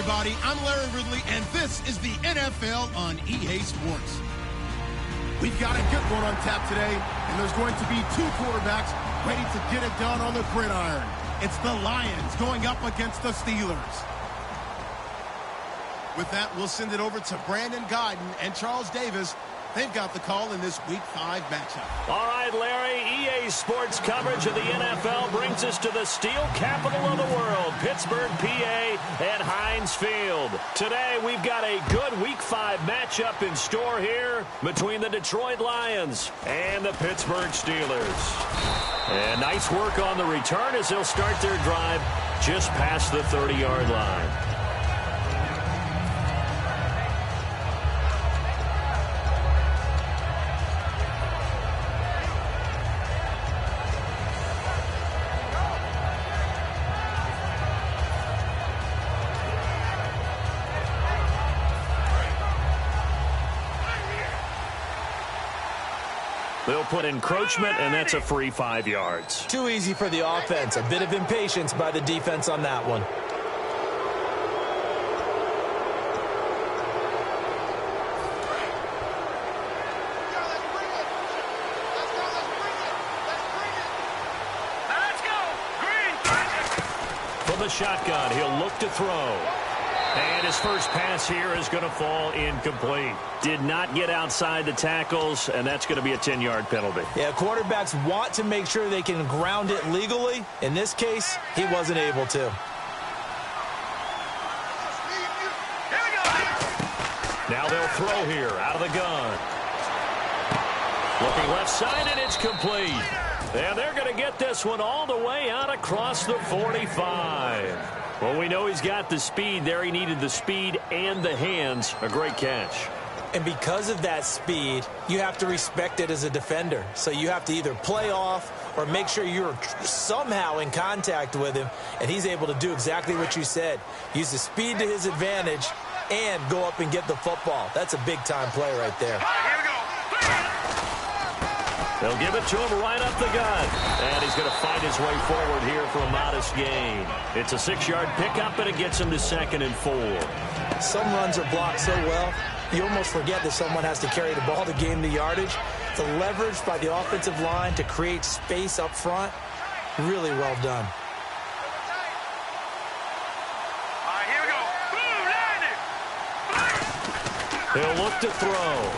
everybody. I'm Larry Ridley, and this is the NFL on EA Sports. We've got a good one on tap today, and there's going to be two quarterbacks ready to get it done on the gridiron. It's the Lions going up against the Steelers. With that, we'll send it over to Brandon Guyton and Charles Davis. They've got the call in this Week 5 matchup. All right, Larry, EA Sports coverage of the NFL brings us to the steel capital of the world, Pittsburgh, PA, at Heinz Field. Today, we've got a good Week 5 matchup in store here between the Detroit Lions and the Pittsburgh Steelers. And nice work on the return as they'll start their drive just past the 30-yard line. They'll put encroachment, and that's a free 5 yards. Too easy for the offense. A bit of impatience by the defense on that one. From the shotgun, he'll look to throw. And his first pass here is going to fall incomplete. Did not get outside the tackles, and that's going to be a 10-yard penalty. Yeah, quarterbacks want to make sure they can ground it legally. In this case, he wasn't able to. Now they'll throw here out of the gun. Looking left side, and it's complete. And they're going to get this one all the way out across the 45. Well, we know he's got the speed there. He needed the speed and the hands. A great catch. And because of that speed, you have to respect it as a defender. So you have to either play off or make sure you're somehow in contact with him. And he's able to do exactly what you said. Use the speed to his advantage and go up and get the football. That's a big-time play right there. They'll give it to him right up the gut. And he's going to fight his way forward here for a modest gain. It's a 6-yard pickup, and it gets him to 2nd and 4. Some runs are blocked so well, you almost forget that someone has to carry the ball to gain the yardage. The leverage by the offensive line to create space up front, really well done. He'll look to throw.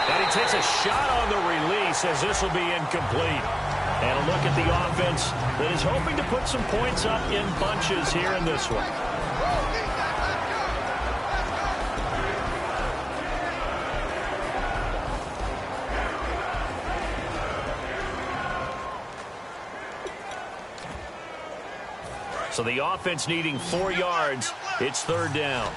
And he takes a shot on the release as this will be incomplete. And a look at the offense that is hoping to put some points up in bunches here in this one. So the offense needing 4 yards. It's 3rd down.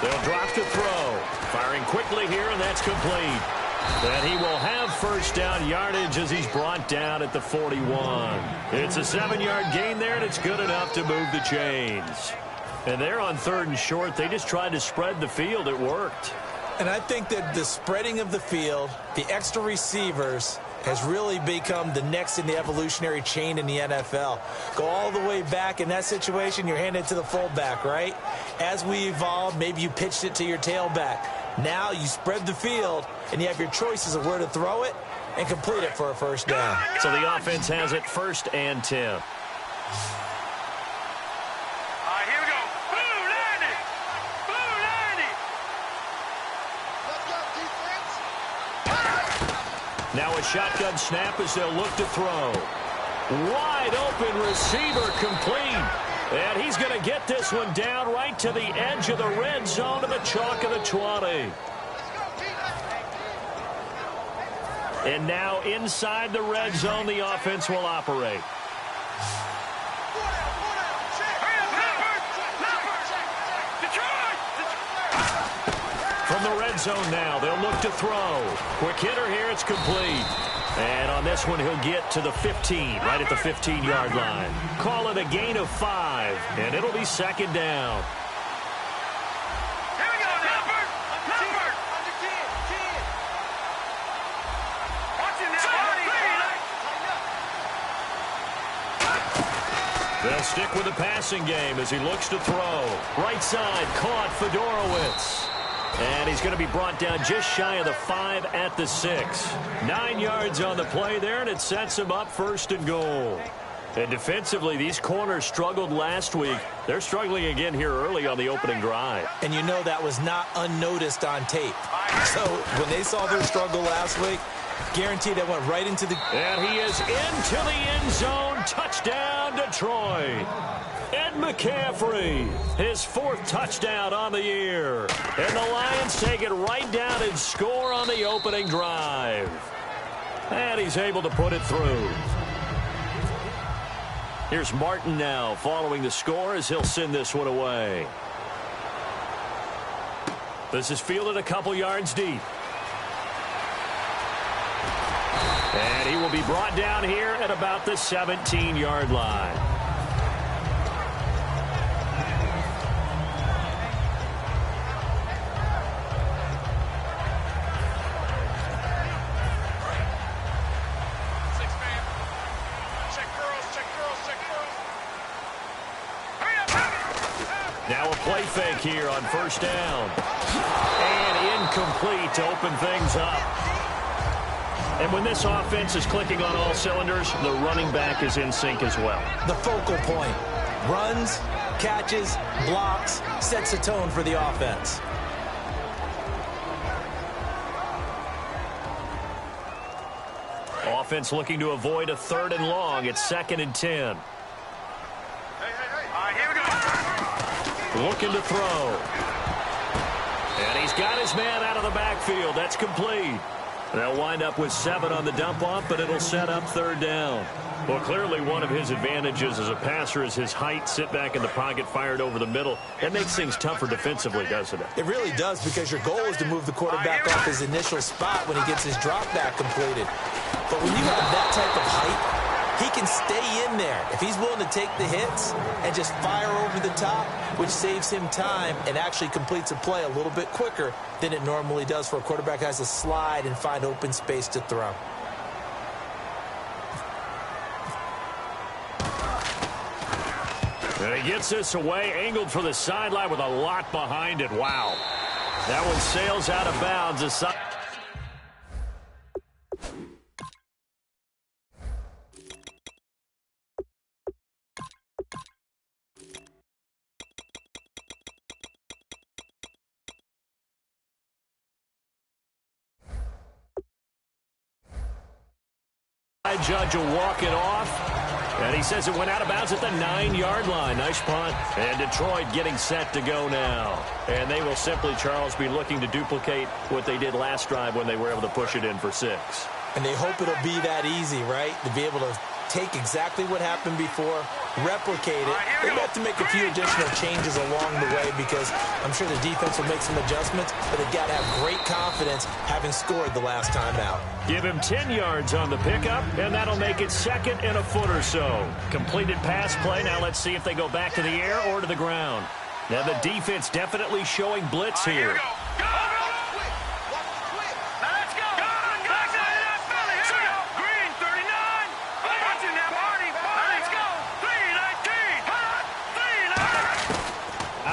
They'll drop to throw. Firing quickly here, and that's complete. And he will have 1st down yardage as he's brought down at the 41. It's a 7-yard gain there, and it's good enough to move the chains. And they're on 3rd and short. They just tried to spread the field. It worked. And I think that the spreading of the field, the extra receivers, has really become the next in the evolutionary chain in the NFL. Go all the way back in that situation, you're handed to the fullback, right? As we evolved, maybe you pitched it to your tailback. Now you spread the field, and you have your choices of where to throw it and complete it for a 1st down. So the offense has it 1st and 10. Now a shotgun snap as they'll look to throw. Wide open receiver complete. And he's going to get this one down right to the edge of the red zone to the chalk of the 20. And now inside the red zone, the offense will operate. From the red zone now, they'll look to throw. Quick hitter here, it's complete. And on this one, he'll get to the 15, right at the 15-yard line. Call it a gain of 5, and it'll be 2nd down. They'll stick with the passing game as he looks to throw. Right side, caught Fedorowicz. And he's going to be brought down just shy of the 5 at the 6. 9 yards on the play there, and it sets him up 1st and goal. And defensively, these corners struggled last week. They're struggling again here early on the opening drive. And you know that was not unnoticed on tape. So when they saw their struggle last week, guaranteed that went right into the... And he is into the end zone. Touchdown, Detroit. Ed McCaffrey, his 4th touchdown on the year. And the Lions take it right down and score on the opening drive. And he's able to put it through. Here's Martin now following the score as he'll send this one away. This is fielded a couple yards deep. And he will be brought down here at about the 17-yard line. play fake here on first down. And incomplete to open things up. And when this offense is clicking on all cylinders, the running back is in sync as well. The focal point. Runs, catches, blocks, sets the tone for the offense. Offense looking to avoid a 3rd and long. It's 2nd and 10. All right, here we go. Looking to throw. And he's got his man out of the backfield. That's complete. They'll wind up with 7 on the dump-off, but it'll set up 3rd down. Well, clearly one of his advantages as a passer is his height. Sit back in the pocket, fired over the middle. That makes things tougher defensively, doesn't it? It really does, because your goal is to move the quarterback off his initial spot when he gets his drop back completed. But when you have that type of height, he can stay in there if he's willing to take the hits and just fire over the top, which saves him time and actually completes a play a little bit quicker than it normally does for a quarterback who has to slide and find open space to throw. And he gets this away, angled for the sideline with a lot behind it. Wow. That one sails out of bounds. Judge will walk it off, and he says it went out of bounds at the 9-yard line. Nice punt. And Detroit getting set to go now. And they will simply, Charles, be looking to duplicate what they did last drive when they were able to push it in for 6. And they hope it'll be that easy, right? To be able to take exactly what happened before, replicate it. They have to make a few additional changes along the way, because I'm sure the defense will make some adjustments, but they've got to have great confidence having scored the last time out. Give him 10 yards on the pickup, and that'll make it 2nd and a foot or so. Completed pass play. Now let's see if they go back to the air or to the ground. Now the defense definitely showing blitz here.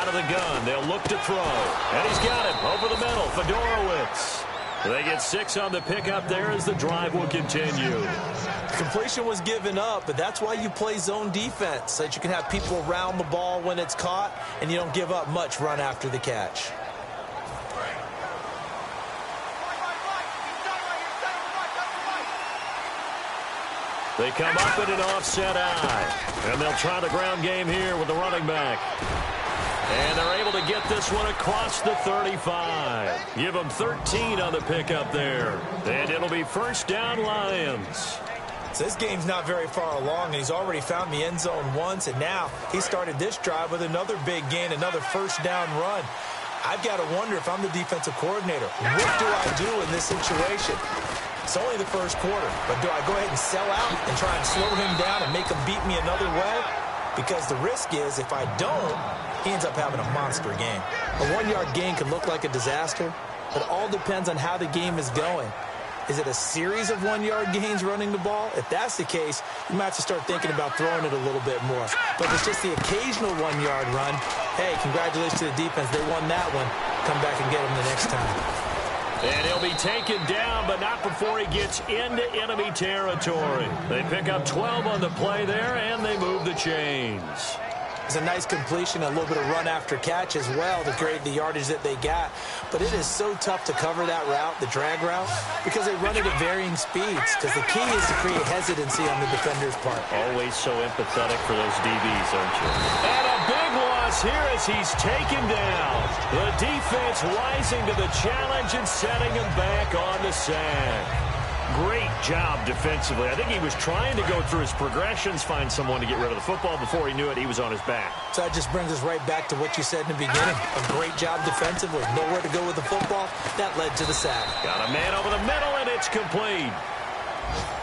The gun. They'll look to throw. And he's got it over the middle. Fedorowicz. They get 6 on the pickup there as the drive will continue. Completion was given up, but that's why you play zone defense, so that you can have people around the ball when it's caught, and you don't give up much run after the catch. They come up in an offset eye. And they'll try the ground game here with the running back. And they're able to get this one across the 35. Give them 13 on the pickup there. And it'll be 1st down, Lions. So this game's not very far along, and he's already found the end zone once, and now he started this drive with another big gain, another 1st down run. I've got to wonder, if I'm the defensive coordinator, what do I do in this situation? It's only the 1st quarter, but do I go ahead and sell out and try and slow him down and make him beat me another way? Because the risk is, if I don't, he ends up having a monster game. A 1-yard gain can look like a disaster, but it all depends on how the game is going. Is it a series of 1-yard gains running the ball? If that's the case, you might have to start thinking about throwing it a little bit more. But if it's just the occasional 1-yard run, hey, congratulations to the defense. They won that one. Come back and get them the next time. And he'll be taken down, but not before he gets into enemy territory. They pick up 12 on the play there, and they move the chains. It's a nice completion, a little bit of run after catch as well to create the yardage that they got. But it is so tough to cover that route, the drag route, because they run it at varying speeds. Because the key is to create hesitancy on the defender's part. Always so empathetic for those DBs, aren't you? And a big loss here as he's taken down. The defense rising to the challenge and setting him back on the sack. Great job defensively. I think he was trying to go through his progressions, find someone to get rid of the football. Before he knew it, he was on his back. So that just brings us right back to what you said in the beginning. A great job defensively. Nowhere to go with the football. That led to the sack. Got a man over the middle, and it's complete.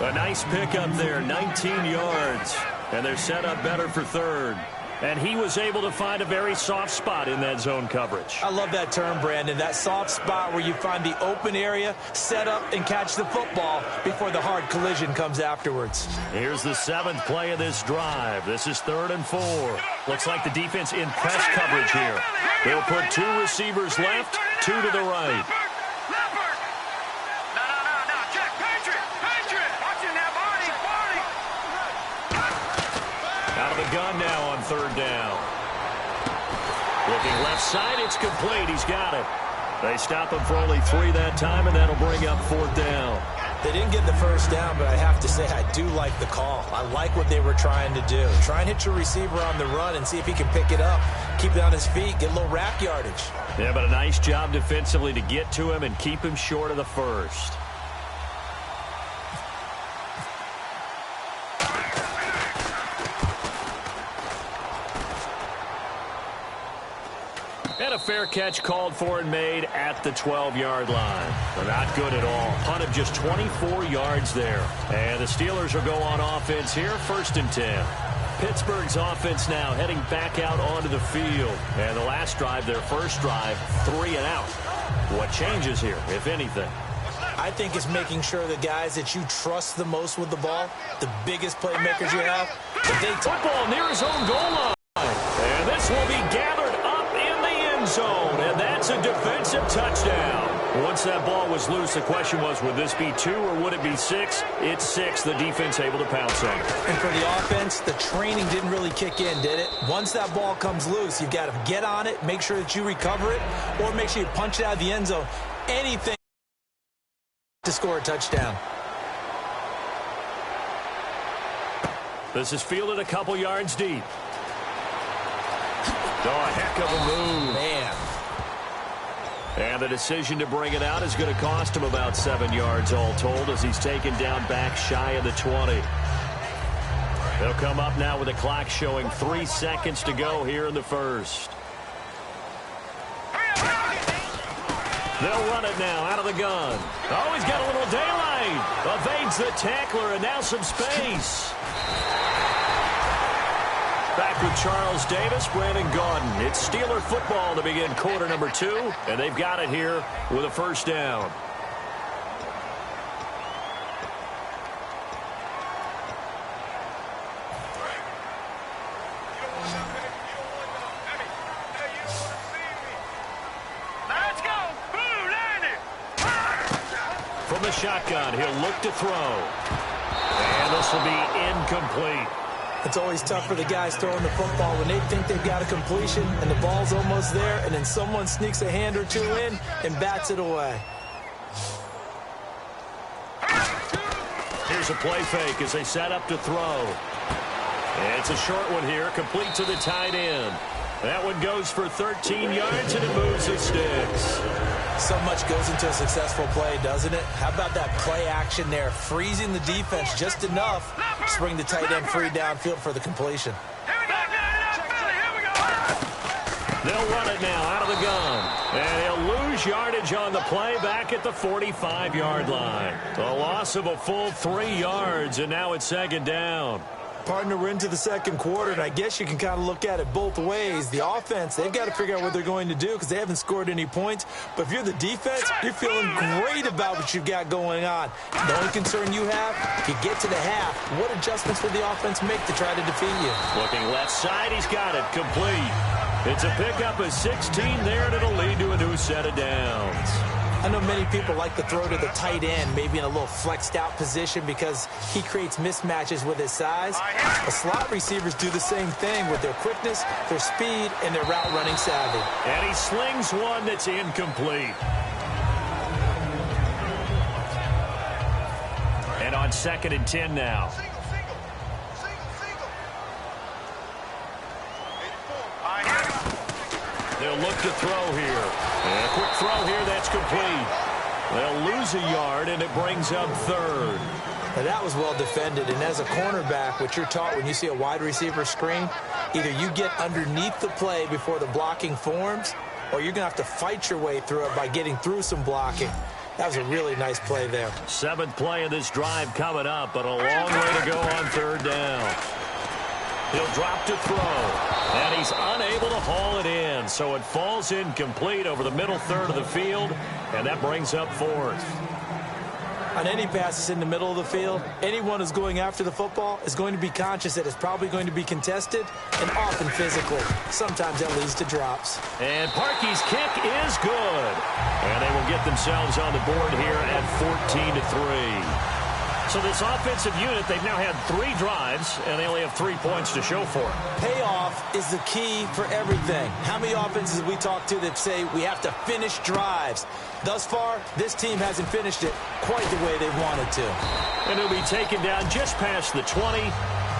A nice pickup there, 19 yards. And they're set up better for 3rd. And he was able to find a very soft spot in that zone coverage. I love that term, Brandon. That soft spot where you find the open area, set up, and catch the football before the hard collision comes afterwards. Here's the 7th play of this drive. This is 3rd and 4. Looks like the defense in press coverage here. They'll put 2 receivers left, 2 to the right. Out of the gun now on 3rd down. Looking left side, it's complete. He's got it. They stop him for only 3 that time, and that'll bring up 4th down. They didn't get the first down, but I have to say I do like the call. I like what they were trying to do. Try and hit your receiver on the run and see if he can pick it up. Keep it on his feet, get a little rack yardage. Yeah, but a nice job defensively to get to him and keep him short of the first. And a fair catch called for and made at the 12-yard line. They're not good at all. Punt of just 24 yards there. And the Steelers will go on offense here, 1st and 10. Pittsburgh's offense now heading back out onto the field. And the last drive, their first drive, 3 and out. What changes here, if anything? I think it's making sure the guys that you trust the most with the ball, the biggest playmakers you have, that they football near his own goal line. And this will be gathered up in the end zone. And that's a defensive touchdown. Once that ball was loose, the question was, would this be 2 or would it be 6? It's 6. The defense able to pounce on it. And for the offense, the training didn't really kick in, did it? Once that ball comes loose, you've got to get on it, make sure that you recover it, or make sure you punch it out of the end zone. Anything to score a touchdown. This is fielded a couple yards deep. Oh, a heck of a move. Man. And the decision to bring it out is going to cost him about 7 yards all told as he's taken down back shy of the 20. They'll come up now with the clock showing 3 seconds to go here in the first. They'll run it now out of the gun. Oh, he's got a little daylight. Evades the tackler and now some space. Back with Charles Davis, Brandon Gaudin. It's Steeler football to begin quarter number 2, and they've got it here with a first down. Let's go. Boo, Landon. From the shotgun, he'll look to throw. And this will be incomplete. It's always tough for the guys throwing the football when they think they've got a completion and the ball's almost there, and then someone sneaks a hand or 2 in and bats it away. Here's a play fake as they set up to throw. And it's a short one here, complete to the tight end. That one goes for 13 yards, and it moves the sticks. So much goes into a successful play, doesn't it? How about that play action there, freezing the defense just enough to bring the tight end free downfield for the completion. They'll run it now out of the gun. And he'll lose yardage on the play back at the 45-yard line. A loss of a full 3 yards, and now it's 2nd down. Partner, we're into the second quarter, and I guess you can kind of look at it both ways. The offense, they've got to figure out what they're going to do because they haven't scored any points. But if you're the defense, you're feeling great about what you've got going on. The only concern you have, if you get to the half, what adjustments will the offense make to try to defeat you? Looking left side, he's got it complete. It's a pickup of 16 there, and it'll lead to a new set of downs. I know many people like to throw to the tight end, maybe in a little flexed out position because he creates mismatches with his size. The slot receivers do the same thing with their quickness, their speed, and their route running savvy. And he slings one that's incomplete. And on 2nd and 10 now. They'll look to throw here. And a quick throw here, that's complete. They'll lose a yard, and it brings up 3rd. Now that was well defended, and as a cornerback, what you're taught when you see a wide receiver screen, either you get underneath the play before the blocking forms, or you're going to have to fight your way through it by getting through some blocking. That was a really nice play there. 7th play of this drive coming up, but a long way to go on 3rd down. He'll drop to throw. And he's unable to haul it in. So it falls incomplete over the middle third of the field. And that brings up fourth. On any passes in the middle of the field, anyone who's going after the football is going to be conscious that it's probably going to be contested and often physically. Sometimes that leads to drops. And Parkey's kick is good. And they will get themselves on the board here at 14-3. So this offensive unit, they've now had 3 drives, and they only have 3 points to show for it. Payoff is the key for everything. How many offenses we talk to that say we have to finish drives? Thus far, this team hasn't finished it quite the way they wanted to. And it'll be taken down just past the 20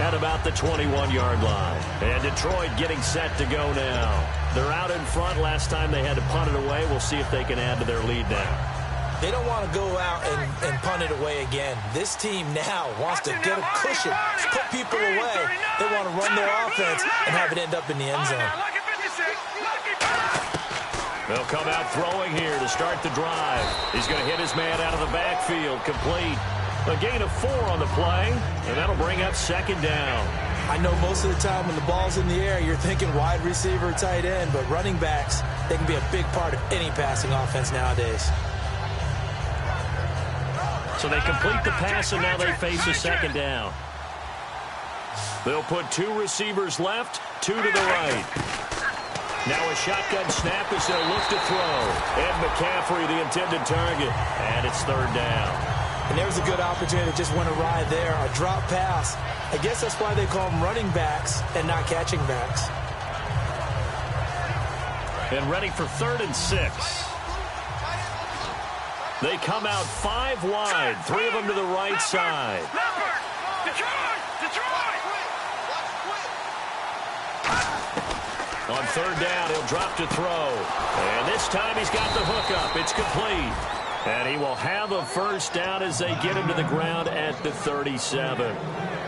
at about the 21-yard line. And Detroit getting set to go now. They're out in front. Last time they had to punt it away. We'll see if they can add to their lead now. They don't want to go out and punt it away again. This team now wants to get a cushion, put people away. They want to run their offense and have it end up in the end zone. They'll come out throwing here to start the drive. He's going to hit his man out of the backfield, complete. A gain of 4 on the play, and that'll bring up second down. I know most of the time when the ball's in the air, you're thinking wide receiver, tight end, but running backs, they can be a big part of any passing offense nowadays. So they complete the pass, and now they face a second down. They'll put 2 receivers left, 2 to the right. Now a shotgun snap as they'll look to throw. And McCaffrey, the intended target. And it's third down. And there's a good opportunity that just went awry there. A drop pass. I guess that's why they call them running backs and not catching backs. And ready for 3rd and 6. They come out 5 wide, 3 of them to the right side. On 3rd down, he'll drop to throw. And this time he's got the hook up. It's complete. And he will have a first down as they get him to the ground at the 37.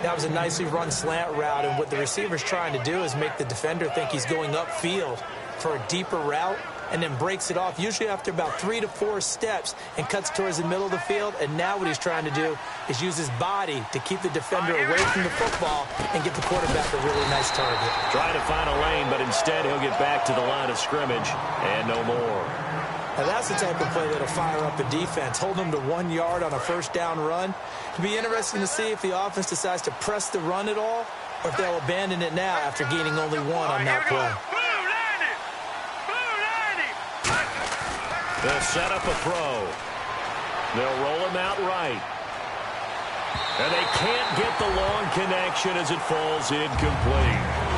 That was a nicely run slant route, and what the receiver's trying to do is make the defender think he's going upfield for a deeper route, and then breaks it off, usually after about 3 to 4 steps, and cuts towards the middle of the field. And now what he's trying to do is use his body to keep the defender away from the football and get the quarterback a really nice target. Trying to find a lane, but instead he'll get back to the line of scrimmage and no more. Now that's the type of play that'll fire up a defense. Hold them to 1 yard on a first down run. It'll be interesting to see if the offense decides to press the run at all, or if they'll abandon it now after gaining only 1 on that play. They'll set up a throw. They'll roll him out right. And they can't get the long connection as it falls incomplete.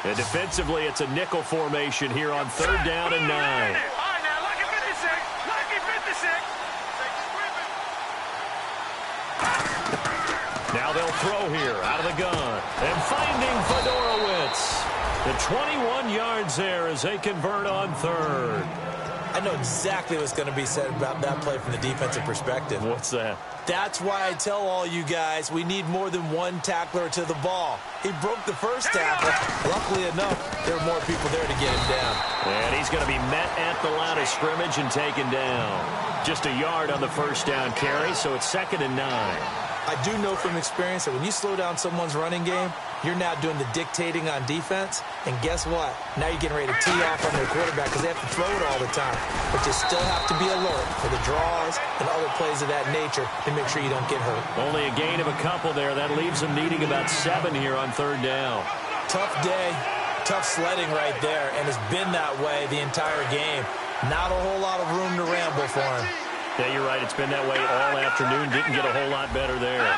And defensively, it's a nickel formation here on 3rd down and 9. Now they'll throw here out of the gun. And finding Fedorowicz. The 21 yards there as they convert on 3rd. I know exactly what's going to be said about that play from the defensive perspective. What's that? That's why I tell all you guys we need more than 1 tackler to the ball. He broke the first tackle. Luckily enough, there were more people there to get him down. And he's going to be met at the line of scrimmage and taken down. Just a yard on the first down carry, so it's 2nd and 9. I do know from experience that when you slow down someone's running game, you're now doing the dictating on defense. And guess what? Now you're getting ready to tee off on their quarterback because they have to throw it all the time. But you still have to be alert for the draws and other plays of that nature to make sure you don't get hurt. Only a gain of a couple there. That leaves them needing about 7 here on 3rd down. Tough day, tough sledding right there, and it's been that way the entire game. Not a whole lot of room to ramble for him. Yeah, you're right. It's been that way all afternoon. Didn't get a whole lot better there.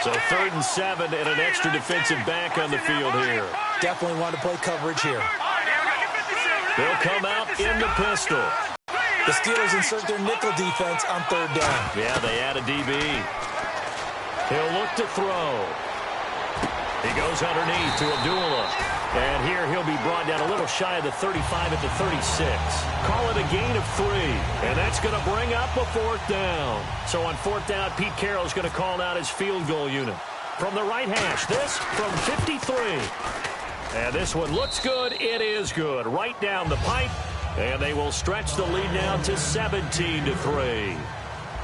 So 3rd and 7 and an extra defensive back on the field here. Definitely want to play coverage here. They'll come out in the pistol. The Steelers insert their nickel defense on 3rd down. Yeah, they add a DB. He'll look to throw. He goes underneath to Abdullah. And here he'll be brought down a little shy of the 35 at the 36. Call it a gain of 3. And that's going to bring up a 4th down. So on 4th down, Pete Carroll's going to call out his field goal unit. From the right hash, this from 53. And this one looks good. It is good. Right down the pipe. And they will stretch the lead now to 17-3.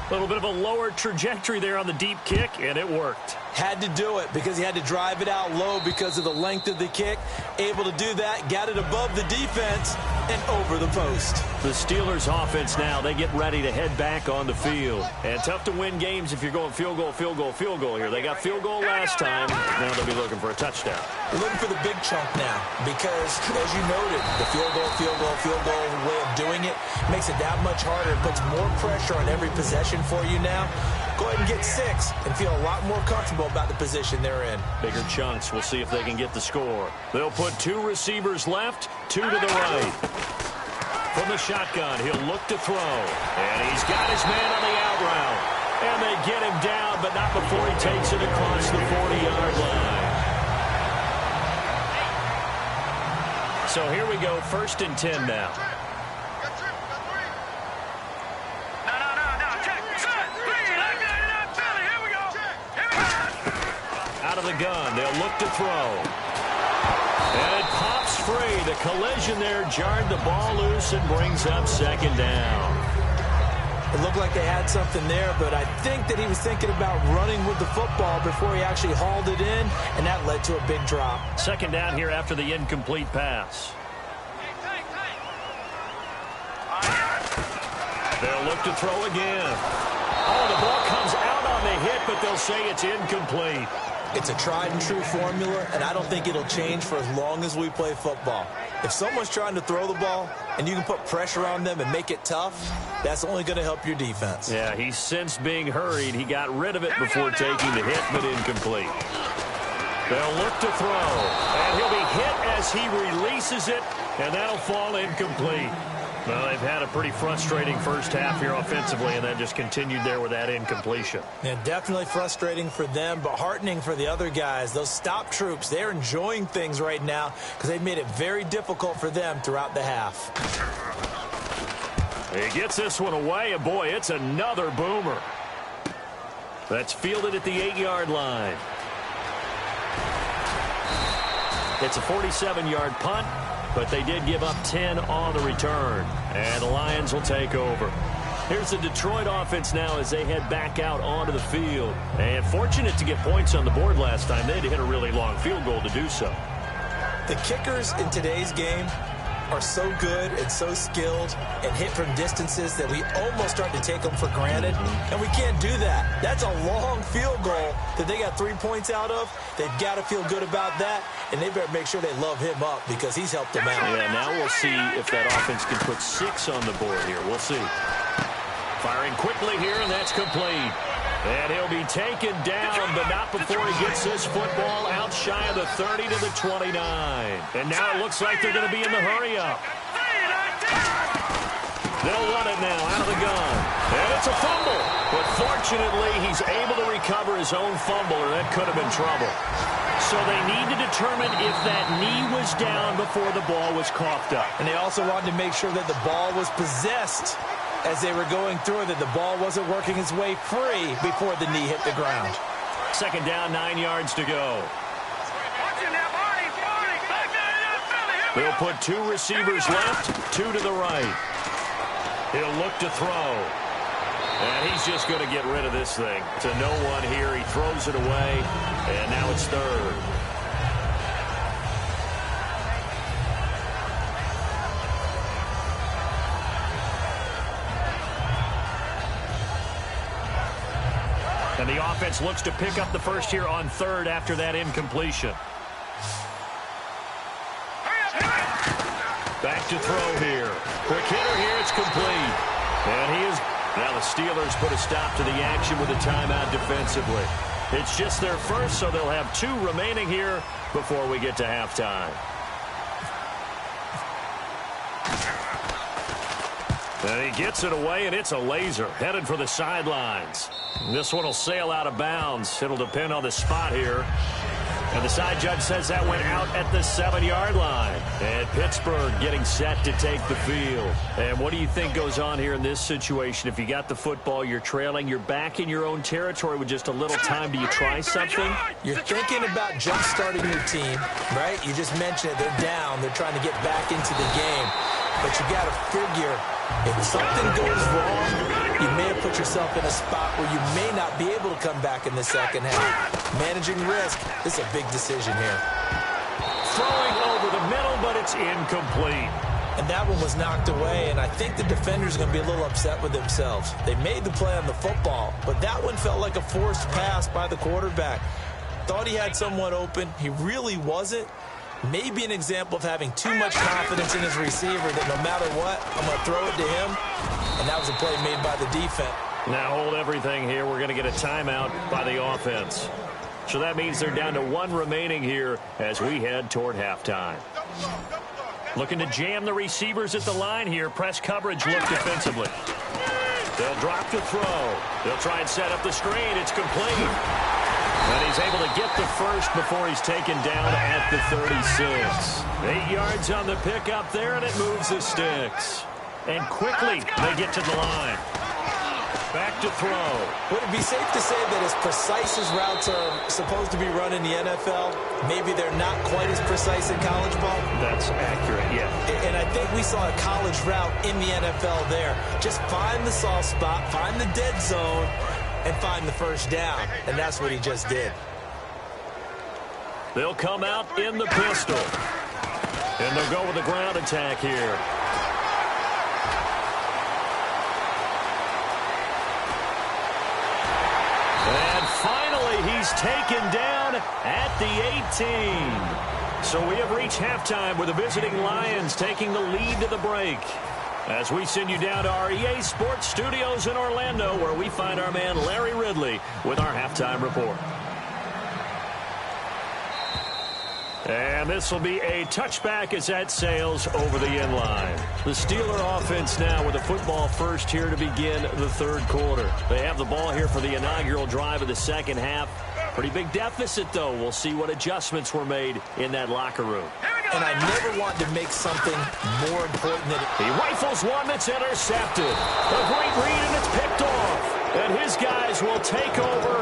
A little bit of a lower trajectory there on the deep kick, and it worked. Had to do it because he had to drive it out low because of the length of the kick. Able to do that, got it above the defense and over the post. The Steelers offense now, they get ready to head back on the field. And tough to win games if you're going field goal, field goal, field goal here. They got field goal last time. Now they'll be looking for a touchdown. They're looking for the big chunk now because, as you noted, the field goal way of doing it makes it that much harder. It puts more pressure on every possession for you now. Go ahead and get 6 and feel a lot more comfortable about the position they're in. Bigger chunks. We'll see if they can get the score. They'll put 2 receivers left, 2 to the right. From the shotgun, he'll look to throw. And he's got his man on the out route. And they get him down, but not before he takes it across the 40-yard line. So here we go, 1st and 10 now. Out of the gun, they'll look to throw. And it pops free. The collision there jarred the ball loose and brings up 2nd down. It looked like they had something there, but I think that he was thinking about running with the football before he actually hauled it in, and that led to a big drop. 2nd down here after the incomplete pass. They'll look to throw again. Oh, the ball comes out on the hit, but they'll say it's incomplete. It's a tried-and-true formula, and I don't think it'll change for as long as we play football. If someone's trying to throw the ball and you can put pressure on them and make it tough, that's only going to help your defense. Yeah, he sensed being hurried. He got rid of it before taking the hit, but incomplete. They'll look to throw, and he'll be hit as he releases it, and that'll fall incomplete. Well, they've had a pretty frustrating first half here offensively, and then just continued there with that incompletion. Yeah, definitely frustrating for them, but heartening for the other guys. Those stop troops, they're enjoying things right now because they've made it very difficult for them throughout the half. He gets this one away, and boy, it's another boomer. That's fielded at the 8-yard line. It's a 47-yard punt, but they did give up 10 on the return. And the Lions will take over. Here's the Detroit offense now as they head back out onto the field. And fortunate to get points on the board last time. They had to hit a really long field goal to do so. The kickers in today's game are so good and so skilled and hit from distances that we almost start to take them for granted, and we can't do that. That's a long field goal that they got 3 points out of. They've got to feel good about that, and they better make sure they love him up because he's helped them out. Yeah, now we'll see if that offense can put 6 on the board here. We'll see. Firing quickly here, and that's complete. And he'll be taken down, but not before he gets this football out shy of the 30 to the 29. And now it looks like they're going to be in the hurry-up. They'll run it now out of the gun. And it's a fumble. But fortunately, he's able to recover his own fumble, or that could have been trouble. So they need to determine if that knee was down before the ball was coughed up. And they also wanted to make sure that the ball was possessed as they were going through, that the ball wasn't working its way free before the knee hit the ground. 2nd down, 9 yards to go. They'll put 2 receivers left, 2 to the right. He'll look to throw. And he's just going to get rid of this thing. To no one here. He throws it away, and now it's 3rd. And the offense looks to pick up the first here on 3rd after that incompletion. Back to throw here. Quick hitter here. It's complete. And he is... Now the Steelers put a stop to the action with a timeout defensively. It's just their first, so they'll have 2 remaining here before we get to halftime. And he gets it away, and it's a laser. Headed for the sidelines. This one will sail out of bounds. It'll depend on the spot here. And the side judge says that went out at the 7-yard line. And Pittsburgh getting set to take the field. And what do you think goes on here in this situation? If you got the football, you're trailing, you're back in your own territory with just a little time. Do you try something? You're thinking about jump-starting your team, right? You just mentioned it. They're down. They're trying to get back into the game. But you got to figure, if something goes wrong, you may have put yourself in a spot where you may not be able to come back in the second half. Managing risk, this is a big decision here. Throwing over the middle, but it's incomplete. And that one was knocked away, and I think the defenders are going to be a little upset with themselves. They made the play on the football, but that one felt like a forced pass by the quarterback. Thought he had someone open. He really wasn't. Maybe an example of having too much confidence in his receiver that no matter what, I'm going to throw it to him. And that was a play made by the defense. Now hold everything here. We're going to get a timeout by the offense. So that means they're down to 1 remaining here as we head toward halftime. Looking to jam the receivers at the line here. Press coverage look defensively. They'll drop the throw. They'll try and set up the screen. It's complete. And he's able to get the first before he's taken down at the 36. 8 yards on the pickup there, and it moves the sticks. And quickly they get to the line. Back to throw. Would it be safe to say that as precise as routes are supposed to be run in the NFL, maybe they're not quite as precise in college ball? That's accurate, yeah. And I think we saw a college route in the NFL there. Just find the soft spot, find the dead zone, and find the first down. And that's what he just did. They'll come out in the pistol. And they'll go with the ground attack here. And finally, he's taken down at the 18. So we have reached halftime with the visiting Lions taking the lead to the break. As we send you down to our EA Sports Studios in Orlando, where we find our man Larry Ridley with our halftime report. And this will be a touchback as that sails over the end line. The Steeler offense now with the football first here to begin the third quarter. They have the ball here for the inaugural drive of the second half. Pretty big deficit, though. We'll see what adjustments were made in that locker room. And I never want to make something more important than it. He rifles one that's intercepted. A great read, and it's picked off. And his guys will take over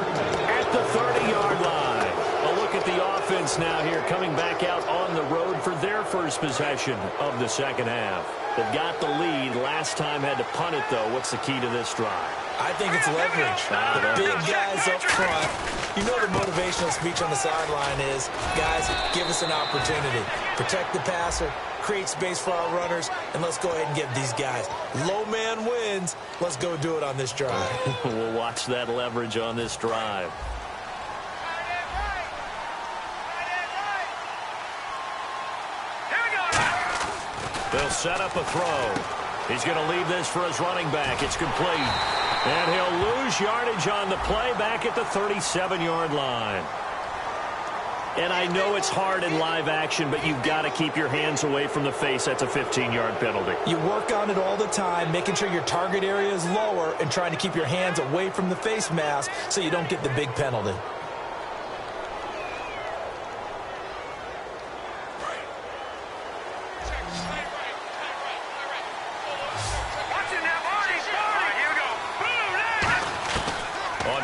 at the 30-yard line. A look at the offense now here, coming back out on the road for their first possession of the second half. They've got the lead. Last time had to punt it, though. What's the key to this drive? I think it's leverage. The big guys up front. You know the motivational speech on the sideline is, guys, give us an opportunity. Protect the passer, create space for our runners, and let's go ahead and give these guys. Low man wins. Let's go do it on this drive. We'll watch that leverage on this drive. They'll set up a throw. He's going to leave this for his running back. It's complete. And he'll lose yardage on the play back at the 37-yard line. And I know it's hard in live action, but you've got to keep your hands away from the face. That's a 15-yard penalty. You work on it all the time, making sure your target area is lower and trying to keep your hands away from the face mask so you don't get the big penalty.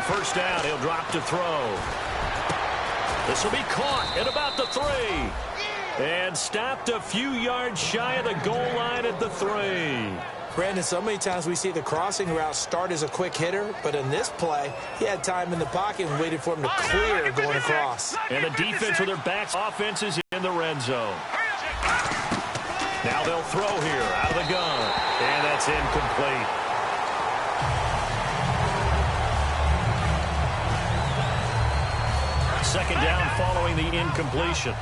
First down, he'll drop to throw. This will be caught at about the 3. And stopped a few yards shy of the goal line at the 3. Brandon, so many times we see the crossing route start as a quick hitter, but in this play, he had time in the pocket and waited for him to clear going across. And the defense with their backs, offense is in the red zone. Now they'll throw here out of the gun. And that's incomplete. Second down following the incompletion.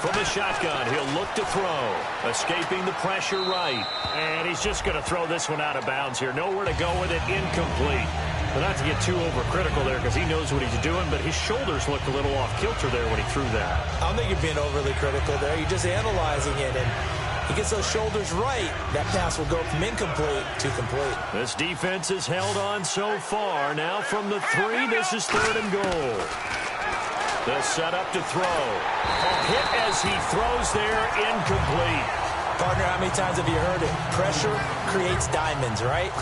From the shotgun, he'll look to throw. Escaping the pressure right. And he's just going to throw this one out of bounds here. Nowhere to go with it. Incomplete. But not to get too overcritical there because he knows what he's doing, but his shoulders looked a little off kilter there when he threw that. I don't think you're being overly critical there. You're just analyzing it. And He gets those shoulders right. That pass will go from incomplete to complete. This defense has held on so far. Now from the 3, this is 3rd and goal. The setup to throw. A hit as he throws there, incomplete. Partner, how many times have you heard it? Pressure creates diamonds, right?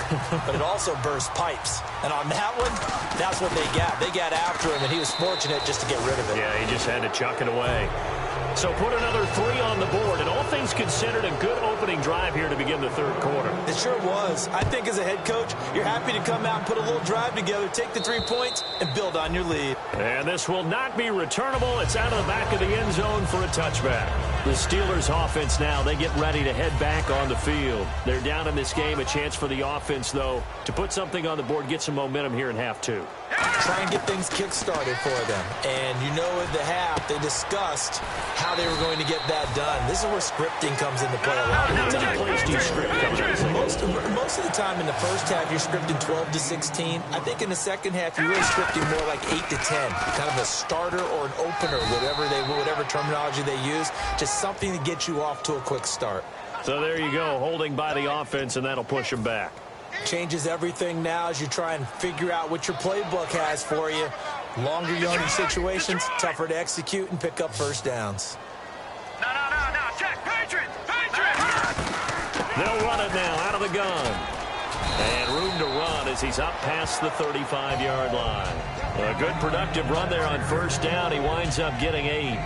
But it also bursts pipes. And on that one, that's what they got. They got after him, and he was fortunate just to get rid of it. Yeah, he just had to chuck it away. So put another 3 on the board, and all things considered, a good opening drive here to begin the 3rd quarter. It sure was. I think as a head coach, you're happy to come out and put a little drive together, take the 3 points, and build on your lead. And this will not be returnable. It's out of the back of the end zone for a touchback. The Steelers offense now, they get ready to head back on the field. They're down in this game. A chance for the offense, though, to put something on the board, get some momentum here in half 2. Try and get things kick-started for them. And you know at the half, they discussed how they were going to get that done. This is where scripting comes into play a lot of the time. How many plays do you script? Most of the time in the first half, you're scripting 12 to 16. I think in the second half, you're really scripting more like 8 to 10. Kind of a starter or an opener, whatever terminology they use. Just something to get you off to a quick start. So there you go, holding by the offense, and that'll push them back. Changes everything now as you try and figure out what your playbook has for you. Longer yardage situations, tougher to execute and pick up first downs. No. Check. Patriots. They'll run it now out of the gun. And room to run as he's up past the 35-yard line. A good productive run there on first down. He winds up getting 8.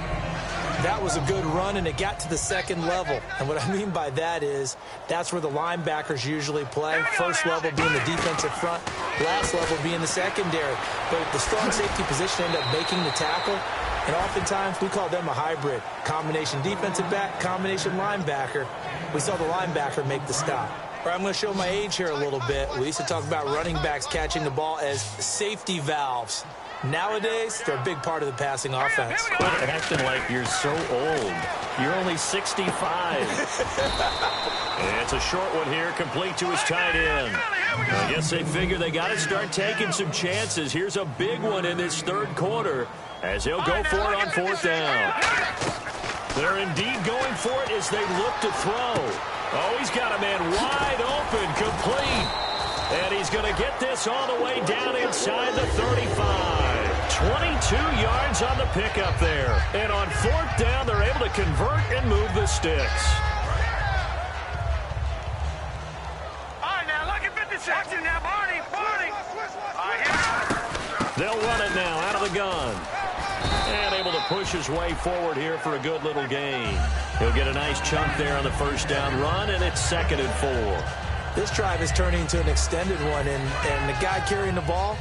That was a good run, and it got to the second level. And what I mean by that is that's where the linebackers usually play. First level being the defensive front, last level being the secondary. But the strong safety position ended up making the tackle. And oftentimes we call them a hybrid. Combination defensive back, combination linebacker. We saw the linebacker make the stop. All right, I'm going to show my age here a little bit. We used to talk about running backs catching the ball as safety valves. Nowadays, they're a big part of the passing offense. Quit acting like you're so old. You're only 65. And it's a short one here, complete to his tight end. I guess they figure they got to start taking some chances. Here's a big one in this 3rd quarter as he'll go for it on 4th down. They're indeed going for it as they look to throw. Oh, he's got a man wide open, complete. And he's going to get this all the way down inside the 35. 22 yards on the pickup there. And on 4th down, they're able to convert and move the sticks. All right, now, look at 56. Now, Barney. They'll run it now out of the gun. And able to push his way forward here for a good little gain. He'll get a nice chunk there on the first down run, and it's 2nd and 4. This drive is turning into an extended one, and the guy carrying the ball,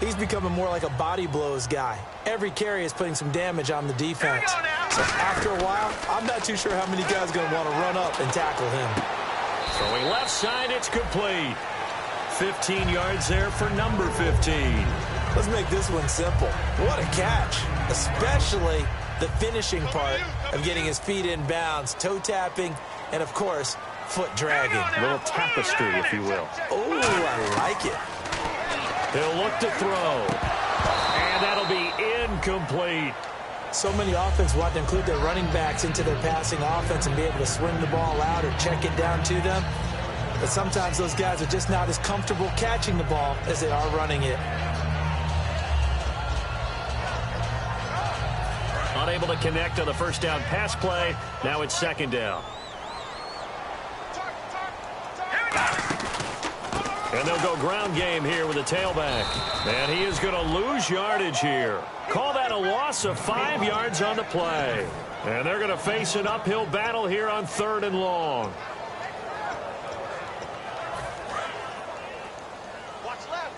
he's becoming more like a body blows guy. Every carry is putting some damage on the defense. So after a while, I'm not too sure how many guys are going to want to run up and tackle him. Throwing left side, it's complete. 15 yards there for number 15. Let's make this one simple. What a catch, especially the finishing part of getting his feet in bounds, toe tapping, and, of course, foot dragging. A little tapestry, if you will. Oh, I like it. He'll look to throw. And that'll be incomplete. So many offense want to include their running backs into their passing offense and be able to swing the ball out or check it down to them. But sometimes those guys are just not as comfortable catching the ball as they are running it. Unable to connect on the first down pass play. Now it's 2nd down. And they'll go ground game here with a tailback. And he is going to lose yardage here. Call that a loss of 5 yards on the play. And they're going to face an uphill battle here on 3rd and long. Watch left.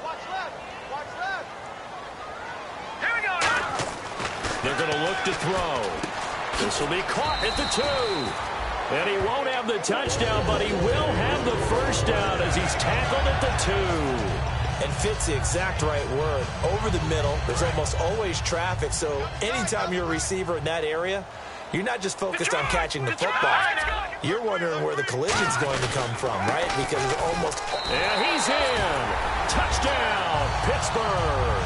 Here we go. They're going to look to throw. This will be caught at the 2. And he won't have the touchdown, but he will have the first down as he's tackled at the 2. And fits the exact right word. Over the middle, there's almost always traffic, so anytime you're a receiver in that area, you're not just focused on catching the football. You're wondering where the collision's going to come from, right? Because it's almost... And he's in. Touchdown, Pittsburgh.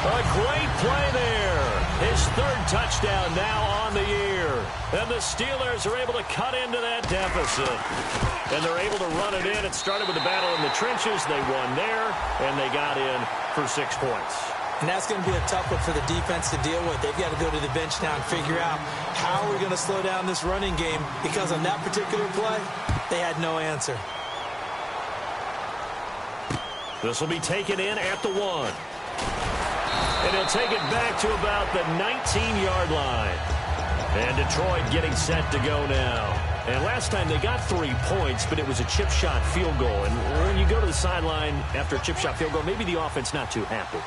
A great play there. His third touchdown now on the year. And the Steelers are able to cut into that deficit. And they're able to run it in. It started with the battle in the trenches. They won there, and they got in for 6 points. And that's going to be a tough one for the defense to deal with. They've got to go to the bench now and figure out how we're going to slow down this running game, because on that particular play, they had no answer. This will be taken in at the 1. And he'll take it back to about the 19-yard line. And Detroit getting set to go now. And last time they got 3 points, but it was a chip shot field goal. And when you go to the sideline after a chip shot field goal, maybe the offense not too happy.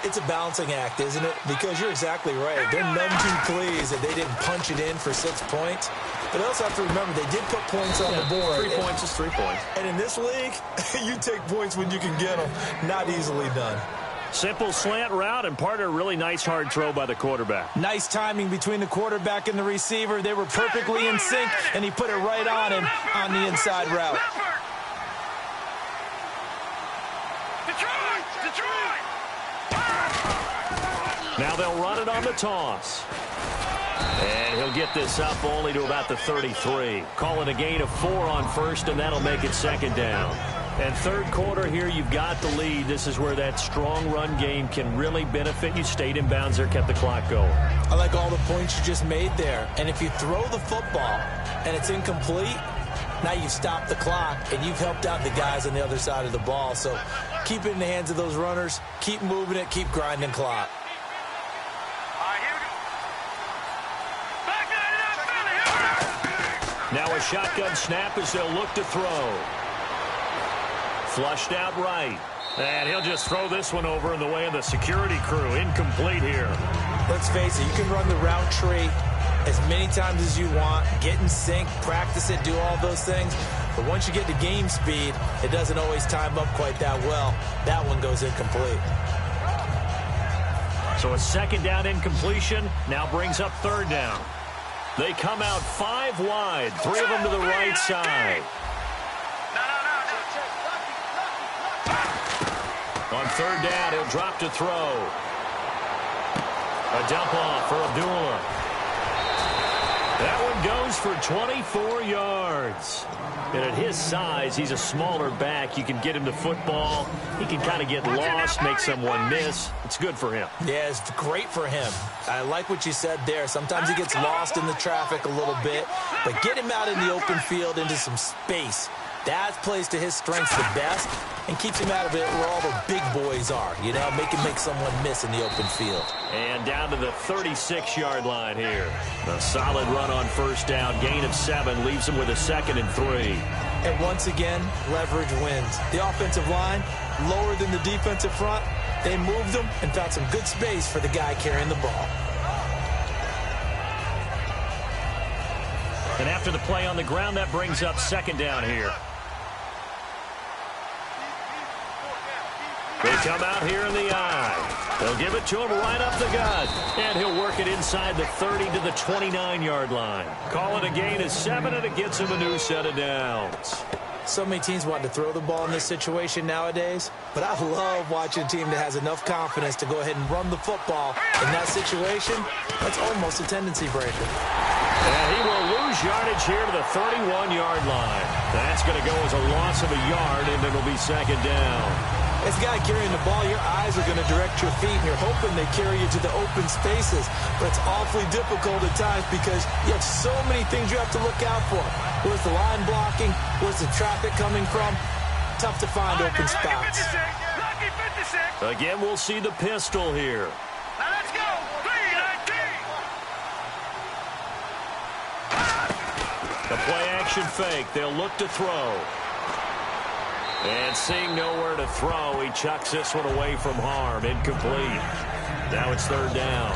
It's a balancing act, isn't it? Because you're exactly right. They're none too pleased that they didn't punch it in for 6 points. But I also have to remember, they did put points on the board. 3 points is 3 points. And in this league, you take points when you can get them. Not easily done. Simple slant route, and part of a really nice hard throw by the quarterback. Nice timing between the quarterback and the receiver. They were perfectly in sync, and he put it right on him on the inside route. Now they'll run it on the toss. And he'll get this up only to about the 33. Call it a gain of 4 on first, and that'll make it 2nd down. And third quarter here, you've got the lead. This is where that strong run game can really benefit you. Stayed in bounds there, kept the clock going. I like all the points you just made there. And if you throw the football and it's incomplete, now you've stopped the clock and you've helped out the guys on the other side of the ball. So keep it in the hands of those runners. Keep moving it. Keep grinding clock. Now a shotgun snap as they'll look to throw. Flushed out right. And he'll just throw this one over in the way of the security crew. Incomplete here. Let's face it, you can run the route tree as many times as you want, get in sync, practice it, do all those things. But once you get to game speed, it doesn't always time up quite that well. That one goes incomplete. So a 2nd down incompletion now brings up 3rd down. They come out 5 wide, 3 of them to the right side. On 3rd down, he'll drop to throw. A dump off for Abdullah. That one goes for 24 yards. And at his size, he's a smaller back. You can get him the football. He can kind of get lost, make someone miss. It's good for him. Yeah, it's great for him. I like what you said there. Sometimes he gets lost in the traffic a little bit. But get him out in the open field into some space. That plays to his strengths the best and keeps him out of it where all the big boys are. You know, make someone miss in the open field. And down to the 36-yard line here. A solid run on 1st down. Gain of 7 leaves him with a 2nd and 3. And once again, leverage wins. The offensive line, lower than the defensive front. They moved them and found some good space for the guy carrying the ball. And after the play on the ground, that brings up 2nd down here. They come out here in the eye. They'll give it to him right up the gut. And he'll work it inside the 30 to the 29-yard line. Call it a gain of 7, and it gets him a new set of downs. So many teams want to throw the ball in this situation nowadays, but I love watching a team that has enough confidence to go ahead and run the football. In that situation, that's almost a tendency breaker. And he will lose yardage here to the 31-yard line. That's going to go as a loss of a yard, and it'll be 2nd down. As a guy carrying the ball, your eyes are going to direct your feet, and you're hoping they carry you to the open spaces. But it's awfully difficult at times because you have so many things you have to look out for. Where's the line blocking? Where's the traffic coming from? Tough to find open spots. Again, we'll see the pistol here. Now let's go. 3-19. The play-action fake. They'll look to throw. And seeing nowhere to throw, he chucks this one away from harm. Incomplete. Now it's 3rd down.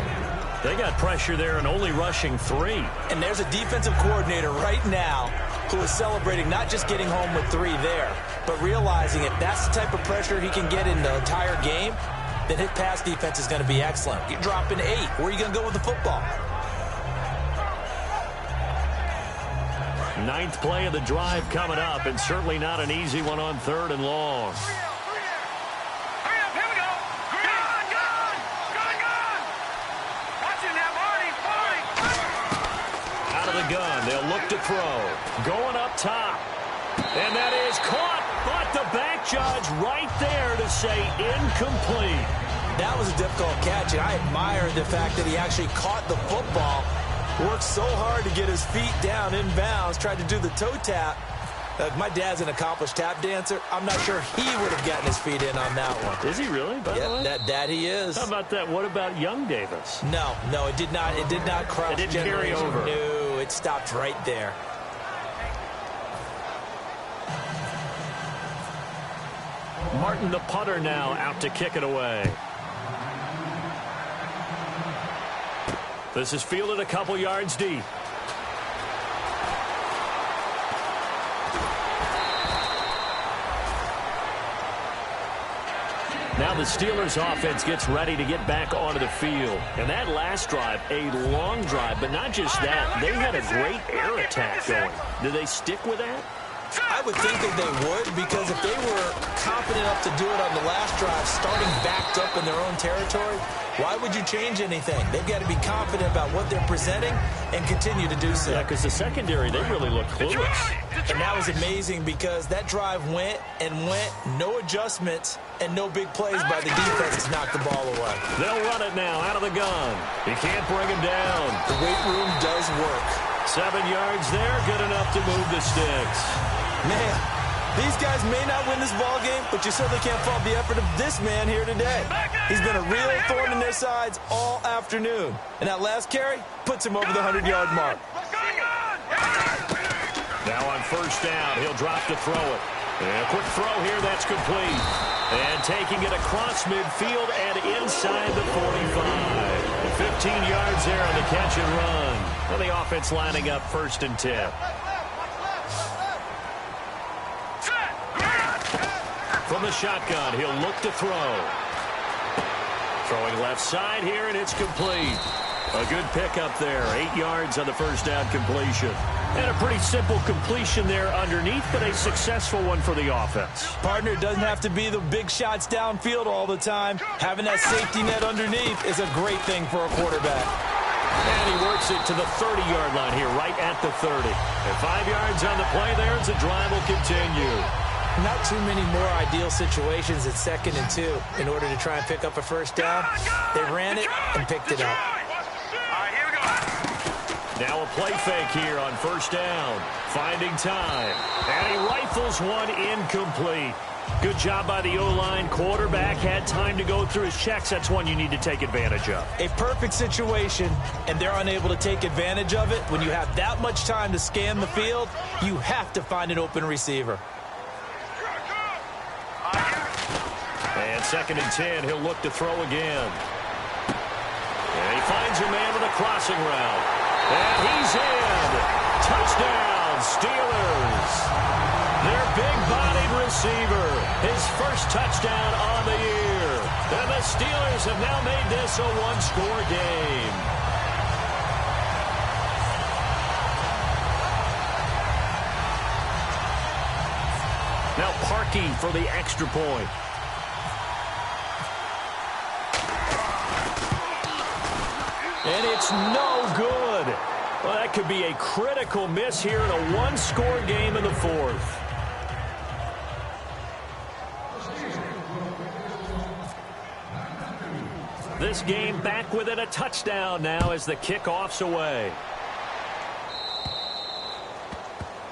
They got pressure there and only rushing 3. And there's a defensive coordinator right now who is celebrating not just getting home with 3 there, but realizing if that's the type of pressure he can get in the entire game, then his pass defense is going to be excellent. You're dropping 8. Where are you going to go with the football? 9th play of the drive coming up, and certainly not an easy one on 3rd and long. Hurry up, here we go. Gone. Watching the gun. They'll look to throw. Going up top. And that is caught. But the back judge right there to say incomplete. That was a difficult catch, and I admire the fact that he actually caught the football. Worked so hard to get his feet down in bounds. Tried to do the toe tap. My dad's an accomplished tap dancer. I'm not sure he would have gotten his feet in on that one. Is he really, by the way? That he is. How about that? What about young Davis? No, it did not. It did not cross. It didn't carry over. No, it stopped right there. Martin, the punter, now out to kick it away. This is fielded a couple yards deep. Now the Steelers offense gets ready to get back onto the field. And that last drive, a long drive, but not just that. They had a great air attack going. Do they stick with that? I would think that they would, because if they were confident enough to do it on the last drive, starting backed up in their own territory, why would you change anything? They've got to be confident about what they're presenting and continue to do so. Yeah, because the secondary, they really look clueless. And that was amazing because that drive went and went, no adjustments and no big plays by the defense to knock the ball away. They'll run it now out of the gun. He can't bring him down. The weight room does work. 7 yards there, good enough to move the sticks. Man, these guys may not win this ball game, but you certainly can't fault the effort of this man here today. He's been a real thorn in their sides all afternoon. And that last carry puts him over the 100-yard mark. Now on first down, he'll drop to throw it. And a quick throw here, that's complete. And taking it across midfield and inside the 45. 15 yards there on the catch and run. Well, the offense lining up 1st and 10. From the shotgun, he'll look to throw. Throwing left side here, and it's complete. A good pickup there. 8 yards on the first down completion. And a pretty simple completion there underneath, but a successful one for the offense. Partner, it doesn't have to be the big shots downfield all the time. Having that safety net underneath is a great thing for a quarterback. And he works it to the 30-yard line here, right at the 30. And 5 yards on the play there as the drive will continue. Not too many more ideal situations at 2nd and 2 in order to try and pick up a first down. They ran it and picked it up. Now a play fake here on first down. Finding time. And he rifles one incomplete. Good job by the O-line. Quarterback had time to go through his checks. That's one you need to take advantage of. A perfect situation, and they're unable to take advantage of it. When you have that much time to scan the field, you have to find an open receiver. And 2nd and 10, he'll look to throw again. And he finds a man with a crossing route. And he's in. Touchdown, Steelers. Their big-bodied receiver, his first touchdown on the year. And the Steelers have now made this a one-score game. Now Parkey for the extra point. And it's no good. Well, that could be a critical miss here in a one-score game in the 4th. This game back within a touchdown now as the kickoff's away.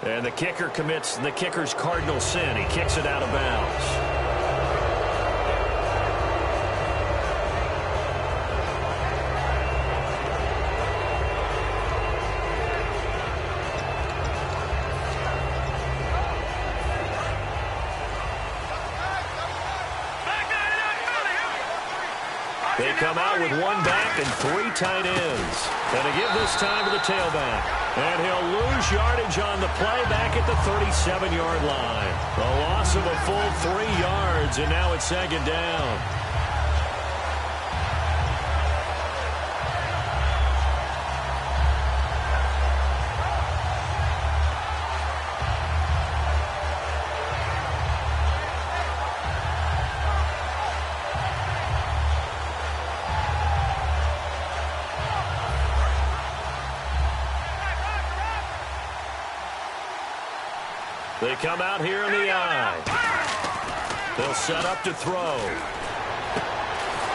And the kicker commits the kicker's cardinal sin. He kicks it out of bounds. They come out with one back and 3 tight ends. And to give this time to the tailback. And he'll lose yardage on the play back at the 37-yard line. A loss of a full 3 yards, and now it's 2nd down. They come out here in the eye. They'll set up to throw.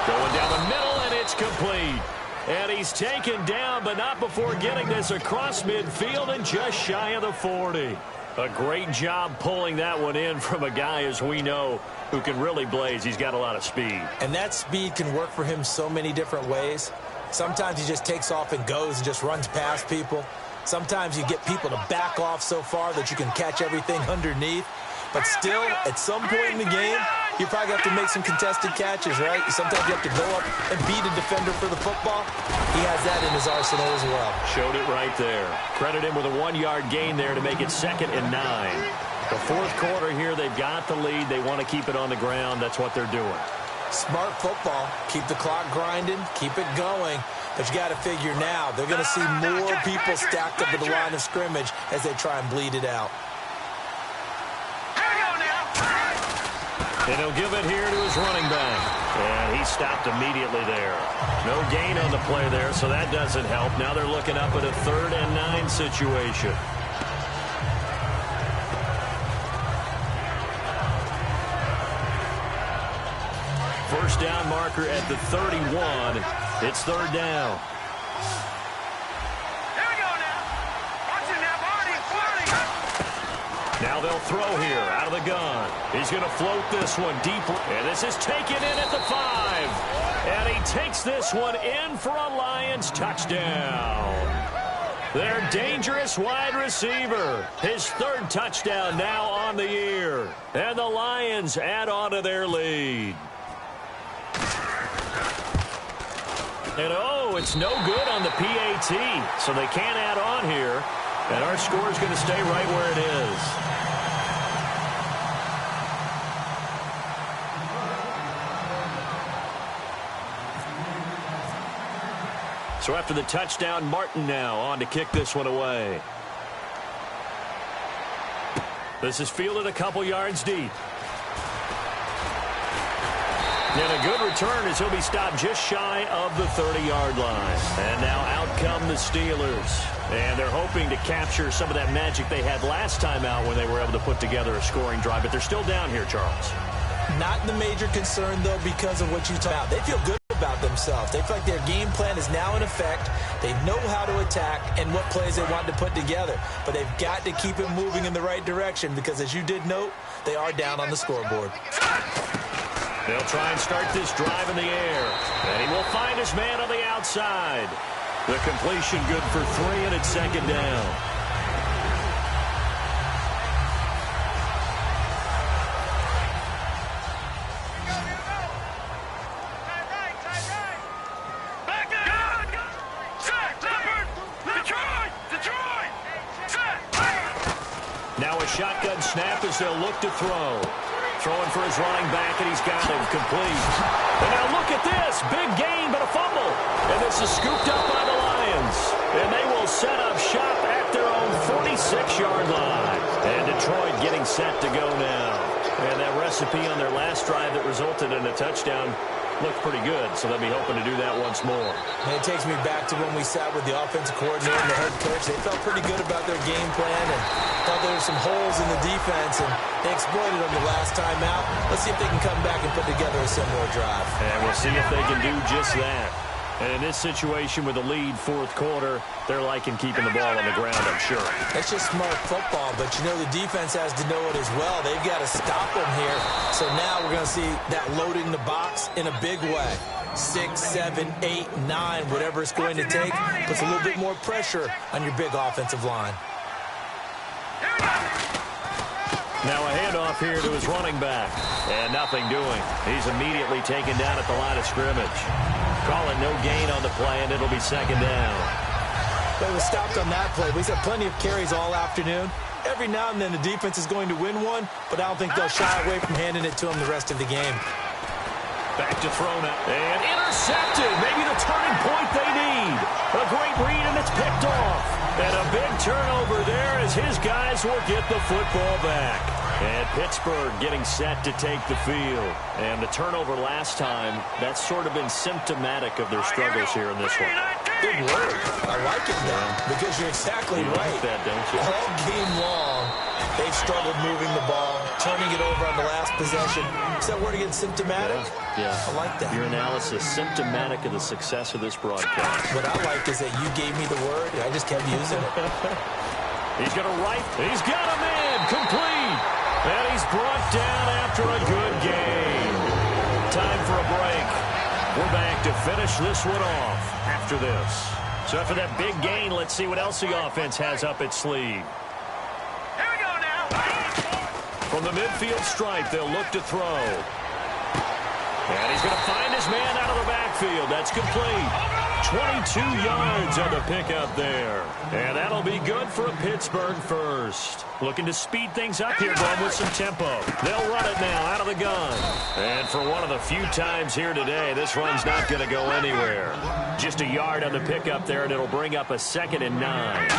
Going down the middle, and it's complete. And he's taken down, but not before getting this across midfield and just shy of the 40. A great job pulling that one in from a guy, as we know, who can really blaze. He's got a lot of speed. And that speed can work for him so many different ways. Sometimes he just takes off and goes and just runs past people. Sometimes you get people to back off so far that you can catch everything underneath. But still, at some point in the game, you probably have to make some contested catches, right? Sometimes you have to go up and beat a defender for the football. He has that in his arsenal as well. Showed it right there. Credit him with a 1-yard gain there to make it 2nd and 9. The fourth quarter here, they've got the lead. They want to keep it on the ground. That's what they're doing. Smart football. Keep the clock grinding. Keep it going. But you got to figure now, they're going to see more people stacked up at the line of scrimmage as they try and bleed it out. And he'll give it here to his running back. And he stopped immediately there. No gain on the play there, so that doesn't help. Now they're looking up at a 3rd and 9 situation. First down marker at the 31. It's 3rd down. Now they'll throw here out of the gun. He's going to float this one deep. And this is taken in at the 5. And he takes this one in for a Lions touchdown. Their dangerous wide receiver. His 3rd touchdown now on the year. And the Lions add on to their lead. And oh, it's no good on the PAT. So they can't add on here. And our score is going to stay right where it is. So after the touchdown, Martin now on to kick this one away. This is fielded a couple yards deep. And a good return as he'll be stopped just shy of the 30-yard line. And now out come the Steelers. And they're hoping to capture some of that magic they had last time out when they were able to put together a scoring drive. But they're still down here, Charles. Not the major concern, though, because of what you talked about. They feel good about themselves. They feel like their game plan is now in effect. They know how to attack and what plays they want to put together. But they've got to keep it moving in the right direction because, as you did note, they are down on the scoreboard. They'll try and start this drive in the air. And he will find his man on the outside. The completion good for 3, and it's 2nd down. Now a shotgun snap as they'll look to throw. Throwing for his running back, and he's got him complete. And now look at this. Big gain, but a fumble. And this is scooped up by the Lions. And they will set up shop at their own 46-yard line. And Detroit getting set to go now. And that recipe on their last drive that resulted in a touchdown looked pretty good, so they'll be hoping to do that once more. And it takes me back to when we sat with the offensive coordinator and the head coach. They felt pretty good about their game plan and thought there were some holes in the defense, and they exploited them the last time out. Let's see if they can come back and put together a similar drive. And we'll see if they can do just that. And in this situation with the lead 4th quarter, they're liking keeping the ball on the ground, I'm sure. It's just smart football, but you know the defense has to know it as well. They've got to stop them here. So now we're going to see that loading the box in a big way. 6, 7, 8, 9, whatever it's going to take, puts a little bit more pressure on your big offensive line. Now a handoff here to his running back. And nothing doing. He's immediately taken down at the line of scrimmage. Call it no gain on the play, and it'll be 2nd down. But it was stopped on that play. We've had plenty of carries all afternoon. Every now and then the defense is going to win one, but I don't think they'll shy away from handing it to them the rest of the game. Back to throw now. And intercepted. Maybe the turning point they need. A great read, and it's picked off. And a big turnover there as his guys will get the football back. And Pittsburgh getting set to take the field. And the turnover last time, that's sort of been symptomatic of their struggles here in this one. Good word. I like it, though, because you're exactly right. Like that, don't you? All game long, They've struggled moving the ball, turning it over on the last possession. Is that word again, symptomatic? Yeah. I like that. Your analysis, symptomatic of the success of this broadcast. What I like is that you gave me the word, and I just kept using it. He's going to he's got him in, complete. And he's brought down after a good game. Time for a break. We're back to finish this one off after this. So after that big gain, let's see what else the offense has up its sleeve. Here we go now. From the midfield stripe, they'll look to throw. And he's going to find his man out of the backfield. That's complete. 22 yards on the pickup there. And that'll be good for a Pittsburgh first. Looking to speed things up here, going with some tempo. They'll run it now out of the gun. And for one of the few times here today, this run's not going to go anywhere. Just a yard on the pickup there, and it'll bring up a 2nd and 9.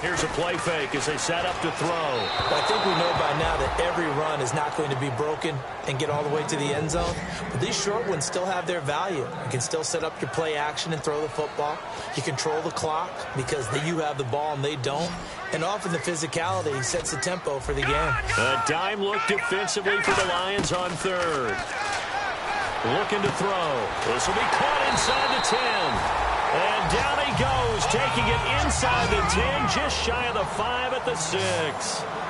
Here's a play fake as they set up to throw. I think we know by now that every run is not going to be broken and get all the way to the end zone. But these short ones still have their value. You can still set up your play action and throw the football. You control the clock because you have the ball and they don't. And often the physicality sets the tempo for the game. A dime look defensively for the Lions on 3rd. Looking to throw. This will be caught inside the 10. And down he goes, taking it inside the 10, just shy of the 5 at the 6.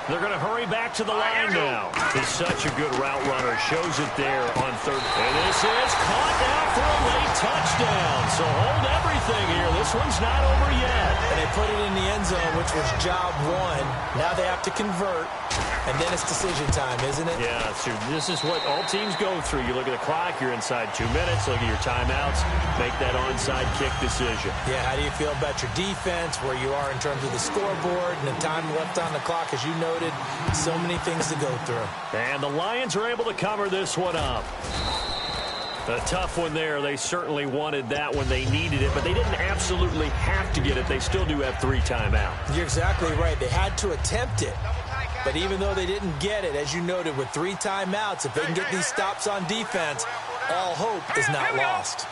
They're going to hurry back to the line now. He's such a good route runner. Shows it there on 3rd. And this is caught now for a late touchdown. So hold everything here. This one's not over yet. And they put it in the end zone, which was job 1. Now they have to convert. And then it's decision time, isn't it? Yeah, so this is what all teams go through. You look at the clock, you're inside 2 minutes, look at your timeouts, make that onside kick decision. Yeah, how do you feel about your defense, where you are in terms of the scoreboard, and the time left on the clock, as you noted, so many things to go through. And the Lions are able to cover this one up. A tough one there. They certainly wanted that when they needed it, but they didn't absolutely have to get it. They still do have 3 timeouts. You're exactly right. They had to attempt it. But even though they didn't get it, as you noted, with 3 timeouts, if they can get these stops on defense, all hope is not lost.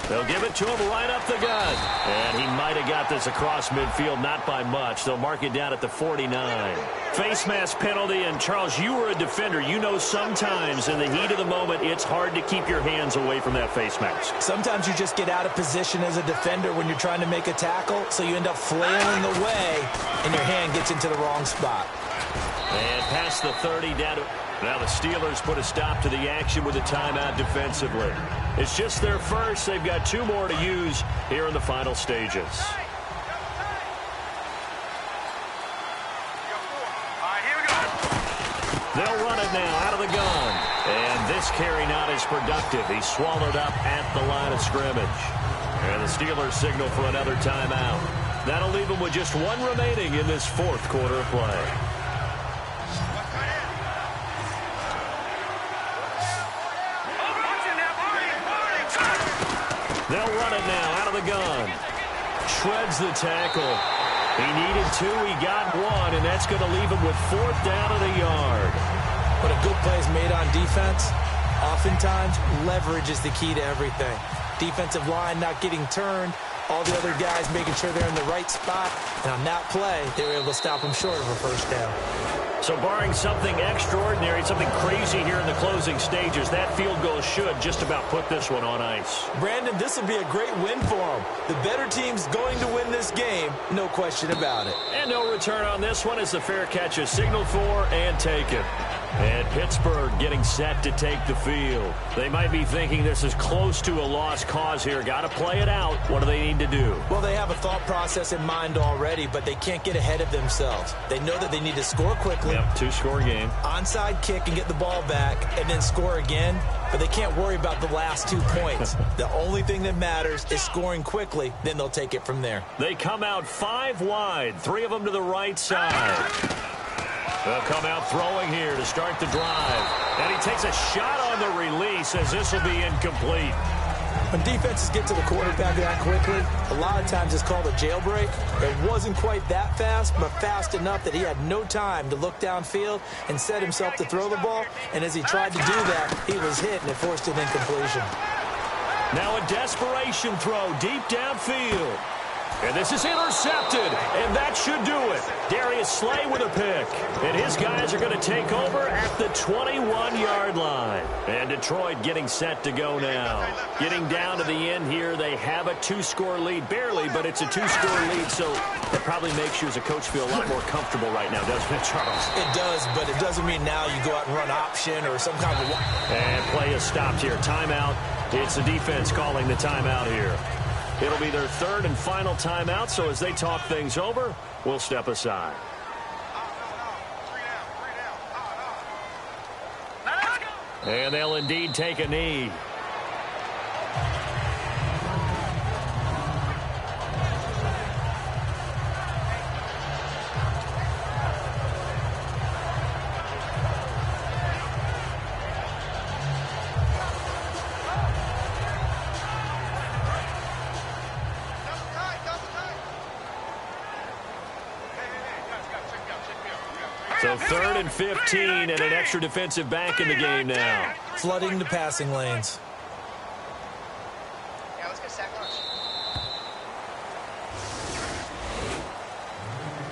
They'll give it to him right up the gut. And he might have got this across midfield, not by much. They'll mark it down at the 49. Face mask penalty, and Charles, you were a defender. You know sometimes in the heat of the moment, it's hard to keep your hands away from that face mask. Sometimes you just get out of position as a defender when you're trying to make a tackle, so you end up flailing away, and your hand gets into the wrong spot. And past the 30 down to... Now the Steelers put a stop to the action with a timeout defensively. It's just their first. They've got 2 more to use here in the final stages. They'll run it now out of the gun. And this carry not as productive. He's swallowed up at the line of scrimmage. And the Steelers signal for another timeout. That'll leave them with just 1 remaining in this 4th quarter of play. They'll run it now out of the gun. Shreds the tackle. He needed 2. He got 1, and that's going to leave him with 4th down at a yard. When a good play is made on defense, oftentimes leverage is the key to everything. Defensive line not getting turned, all the other guys making sure they're in the right spot. And on that play, they were able to stop him short of a 1st down. So barring something extraordinary, something crazy here in the closing stages, that field goal should just about put this one on ice. Brandon, this will be a great win for them. The better team's going to win this game, no question about it. And no return on this one as the fair catch is signaled for and taken. And Pittsburgh getting set to take the field. They might be thinking this is close to a lost cause here. Got to play it out. What do they need to do? Well, they have a thought process in mind already, but they can't get ahead of themselves. They know that they need to score quickly. Yep, 2-score game. Onside kick and get the ball back and then score again. But they can't worry about the last 2 points. The only thing that matters is scoring quickly. Then they'll take it from there. They come out 5 wide. 3 of them to the right side. They'll come out throwing here to start the drive. And he takes a shot on the release as this will be incomplete. When defenses get to the quarterback that quickly, a lot of times it's called a jailbreak. It wasn't quite that fast, but fast enough that he had no time to look downfield and set himself to throw the ball. And as he tried to do that, he was hit, and it forced an incompletion. Now a desperation throw deep downfield. And this is intercepted, and that should do it. Darius Slay with a pick. And his guys are going to take over at the 21-yard line. And Detroit getting set to go now. Getting down to the end here, they have a 2-score lead. Barely, but it's a 2-score lead, so that probably makes you as a coach feel a lot more comfortable right now, doesn't it, Charles? It does, but it doesn't mean now you go out and run option or some kind of... And play is stopped here. Timeout. It's the defense calling the timeout here. It'll be their third and final timeout, so as they talk things over, we'll step aside. And they'll indeed take a knee. So 3rd and 15 and an extra defensive back in the game now. Flooding the passing lanes. Yeah, let's get sack lunch.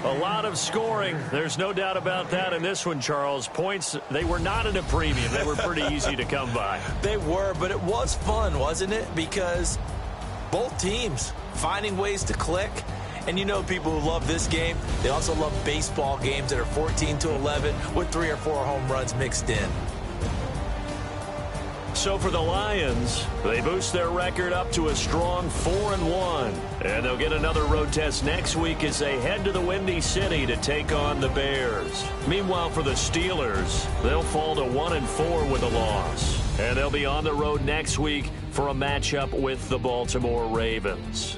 A lot of scoring. There's no doubt about that in this one, Charles. Points, they were not at a premium. They were pretty easy to come by. They were, but it was fun, wasn't it? Because both teams finding ways to click. And you know people who love this game, they also love baseball games that are 14-11 with 3 or 4 home runs mixed in. So for the Lions, they boost their record up to a strong 4-1. And they'll get another road test next week as they head to the Windy City to take on the Bears. Meanwhile, for the Steelers, they'll fall to 1-4 with a loss. And they'll be on the road next week for a matchup with the Baltimore Ravens.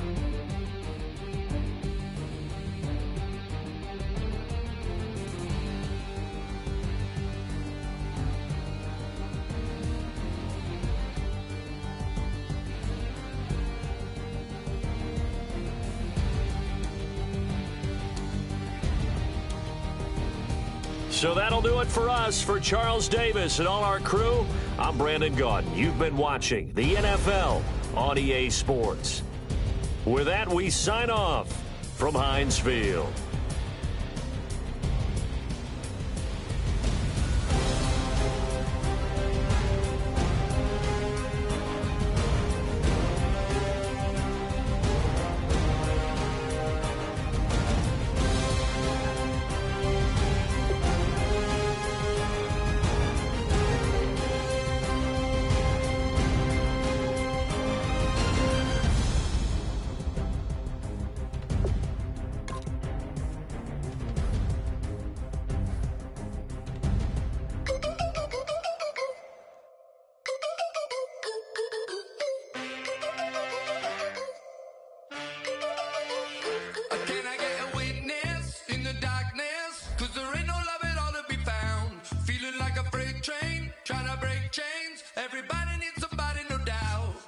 So that'll do it for us. For Charles Davis and all our crew, I'm Brandon Gaudin. You've been watching the NFL on EA Sports. With that, we sign off from Heinz Field.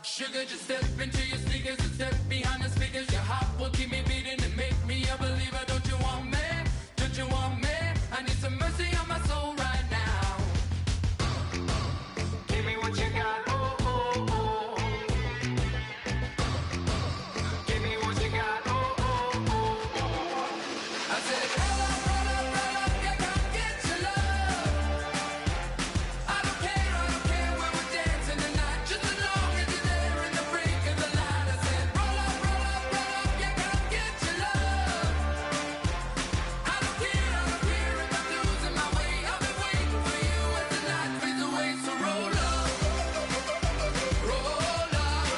Sugar, just step into your sneakers and step behind the speakers. Your heart will keep me beating and make me a believer. Don't you want me? Don't you want me? I need some mercy on my soul right now. Give me what you got, oh, oh, oh. Give me what you got, oh, oh, oh. I said, roll up, yeah, come get your love. I don't care where we're dancing tonight, just as long as you're there in the break of the light. I said, roll up, yeah, come get your love. I don't care if I'm losing my way. I've been waiting for you as the night fades away. So roll up, roll up,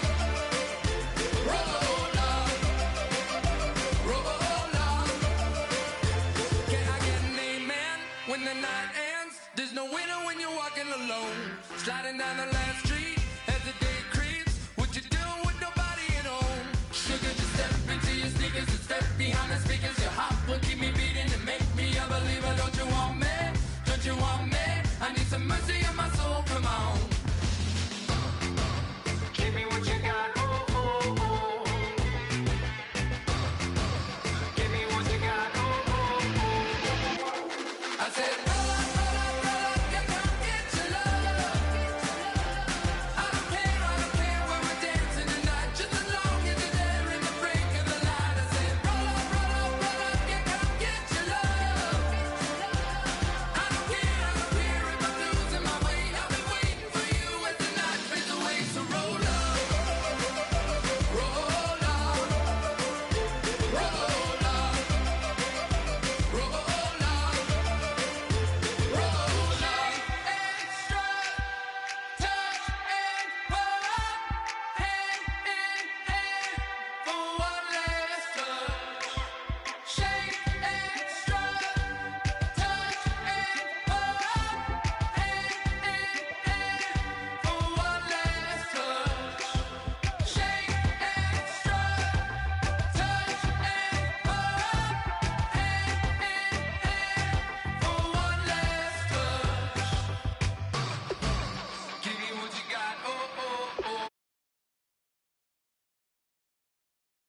roll up, roll up. Can I get an amen when the night ends? There's no winner when you're walking alone. Sliding down the last street as the day creeps. What you doing with nobody at home? Sugar, just step into your sneakers and step behind the speakers. Your heart will keep me beating and make